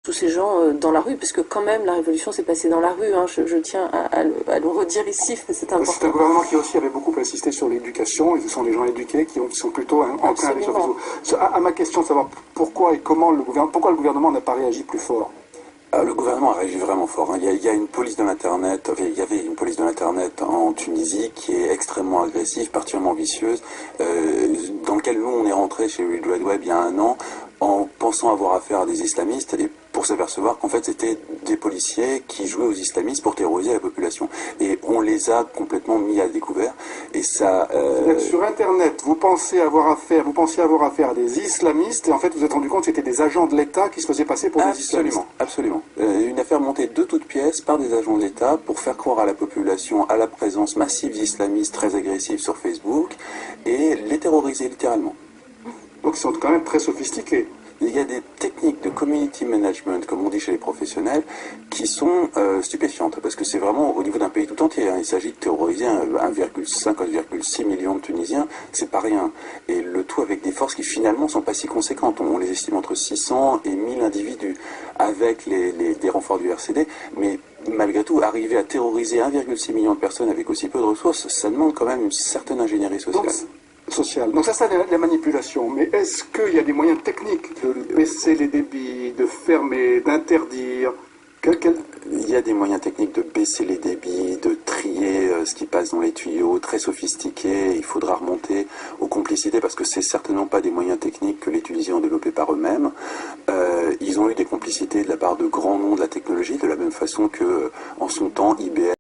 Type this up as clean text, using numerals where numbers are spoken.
tous ces gens dans la rue, parce que quand même la révolution s'est passée dans la rue, hein, je tiens à le redire ici, c'est C'est un important. gouvernement qui aussi avait beaucoup insisté sur l'éducation, et ce sont des gens éduqués qui sont plutôt enclins à aller sur Facebook. À ma question de savoir pourquoi et comment pourquoi le gouvernement n'a pas réagi plus fort. Le gouvernement a réagi vraiment fort. Hein. Il y a une police de l'Internet, il y avait une police de l'Internet en Tunisie qui est extrêmement agressive, particulièrement vicieuse, dans lequel nous on est rentré chez World Wide Web il y a un an en pensant avoir affaire à des islamistes et pour s'apercevoir qu'en fait c'était des policiers qui jouaient aux islamistes pour terroriser la population. Et on les a complètement mis à découvert. Et ça. Sur Internet, vous pensiez avoir affaire à des islamistes et en fait vous vous êtes rendu compte que c'était des agents de l'État qui se faisaient passer pour des islamistes. Absolument. Une affaire montée de toutes pièces par des agents de l'État pour faire croire à la population à la présence massive d'islamistes très agressifs sur Facebook et les terroriser littéralement. Donc ils sont quand même très sophistiqués. Il y a des techniques de community management, comme on dit chez les professionnels, qui sont stupéfiantes, parce que c'est vraiment au niveau d'un pays tout entier. Hein. Il s'agit de terroriser 1,5-1,6 millions de Tunisiens, c'est pas rien. Et le tout avec des forces qui finalement sont pas si conséquentes. On les estime entre 600 et 1000 individus, avec des renforts du RCD, mais malgré tout, arriver à terroriser 1,6 million de personnes avec aussi peu de ressources, ça demande quand même une certaine ingénierie sociale. Donc ça c'est la manipulation, mais est-ce qu'il y a des moyens techniques de baisser les débits, de fermer, d'interdire? Il y a des moyens techniques de baisser les débits, de trier ce qui passe dans les tuyaux, très sophistiqués. Il faudra remonter aux complicités parce que c'est certainement pas des moyens techniques que les Tunisiens ont développés par eux-mêmes. Ils ont eu des complicités de la part de grands noms de la technologie, de la même façon que en son temps IBM